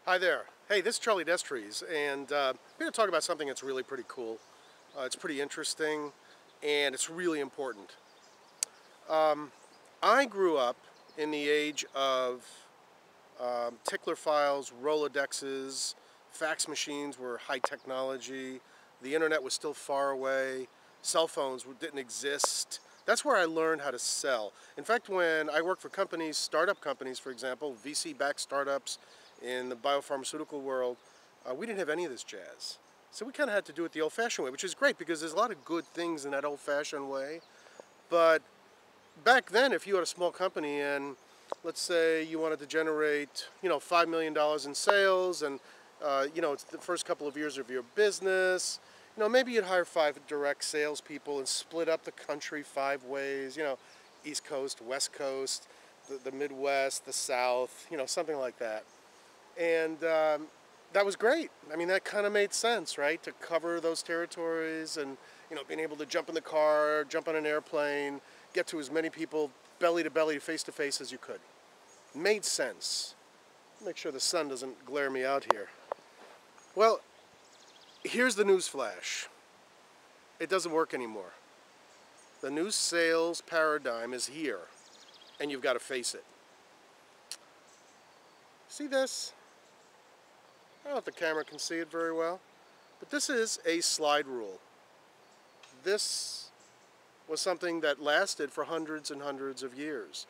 Hi there. Hey, this is Charlie Destries, and I'm going to talk about something that's really pretty cool. It's pretty interesting, and it's really important. I grew up in the age of tickler files, Rolodexes, fax machines were high technology, the internet was still far away, cell phones didn't exist. That's where I learned how to sell. In fact, when I worked for companies, startup companies, for example, VC-backed startups in the biopharmaceutical world, we didn't have any of this jazz. So we kind of had to do it the old-fashioned way, which is great because there's a lot of good things in that old-fashioned way. But back then, if you had a small company and let's say you wanted to generate, $5 million in sales and, it's the first couple of years of your business, maybe you'd hire 5 direct salespeople and split up the country 5 ways, East Coast, West Coast, the Midwest, the South, something like that. And that was great. I mean, that kind of made sense, right? To cover those territories and, being able to jump in the car, jump on an airplane, get to as many people belly to belly, face to face as you could. Made sense. Make sure the sun doesn't glare me out here. Well, here's the news flash. It doesn't work anymore. The new sales paradigm is here, and you've got to face it. See this? I don't know if the camera can see it very well, but this is a slide rule. This was something that lasted for hundreds and hundreds of years.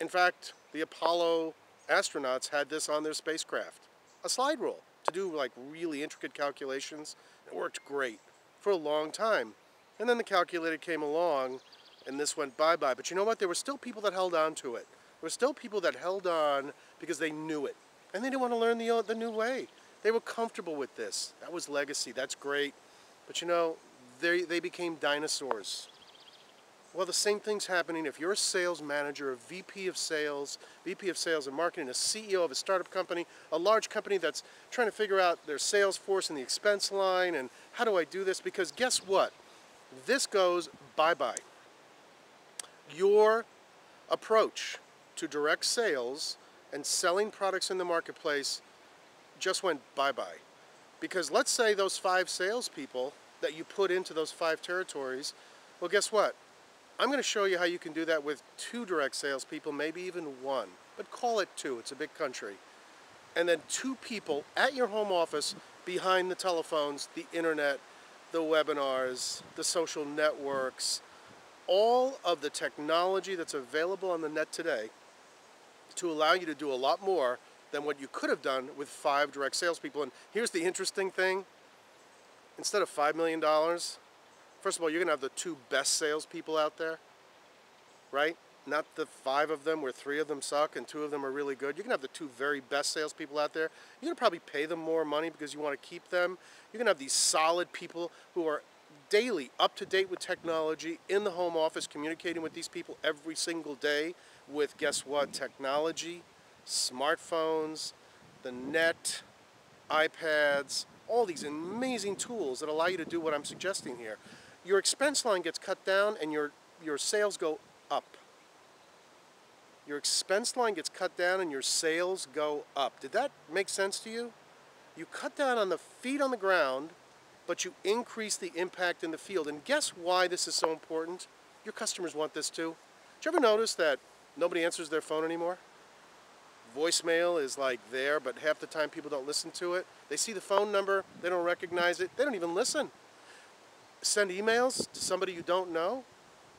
In fact, the Apollo astronauts had this on their spacecraft. A slide rule to do like really intricate calculations. It worked great for a long time. And then the calculator came along and this went bye-bye. But you know what? There were still people that held on to it. There were still people that held on because they knew it. And they didn't want to learn the new way. They were comfortable with this. That was legacy. That's great. But they became dinosaurs. Well, the same thing's happening if you're a sales manager, a VP of sales and marketing, a CEO of a startup company, a large company that's trying to figure out their sales force and the expense line and how do I do this? Because guess what? This goes bye-bye. Your approach to direct sales and selling products in the marketplace just went bye-bye. Because let's say those 5 salespeople that you put into those 5 territories, well, guess what? I'm going to show you how you can do that with 2 direct salespeople, maybe even 1. But call it 2, it's a big country. And then 2 people at your home office behind the telephones, the internet, the webinars, the social networks, all of the technology that's available on the net today to allow you to do a lot more than what you could have done with 5 direct salespeople. And here's the interesting thing. Instead of $5 million, first of all, you're going to have the 2 best salespeople out there, right? Not the 5 of them where 3 of them suck and 2 of them are really good. You're going to have the 2 very best salespeople out there. You're going to probably pay them more money because you want to keep them. You're going to have these solid people who are daily up to date with technology in the home office, communicating with these people every single day with, guess what, technology, smartphones, the net, iPads, all these amazing tools that allow you to do what I'm suggesting here. Your expense line gets cut down and your sales go up. Your expense line gets cut down and your sales go up. Did that make sense to you? You cut down on the feet on the ground, but you increase the impact in the field. And guess why this is so important? Your customers want this too. Did you ever notice that nobody answers their phone anymore? Voicemail is like there, but half the time people don't listen to it. They see the phone number, they don't recognize it, they don't even listen. Send emails to somebody you don't know.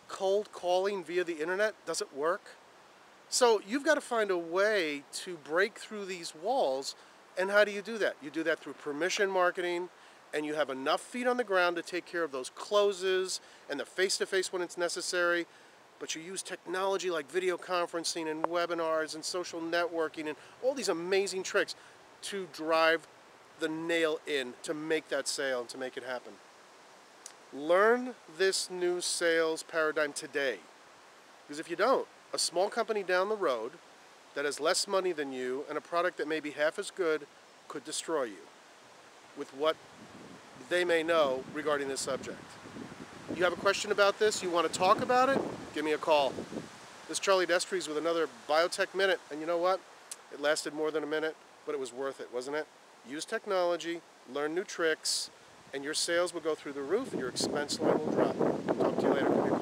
Cold calling via the internet doesn't work. So you've got to find a way to break through these walls. And how do you do that? You do that through permission marketing, and you have enough feet on the ground to take care of those closes and the face-to-face when it's necessary. But you use technology like video conferencing and webinars and social networking and all these amazing tricks to drive the nail in to make that sale and to make it happen. Learn this new sales paradigm today. Because if you don't, a small company down the road that has less money than you and a product that may be half as good could destroy you with what they may know regarding this subject. You have a question about this? You want to talk about it? Give me a call. This is Charlie Destries with another Biotech Minute. And you know what? It lasted more than a minute, but it was worth it, wasn't it? Use technology, learn new tricks, and your sales will go through the roof and your expense line will drop. Talk to you later.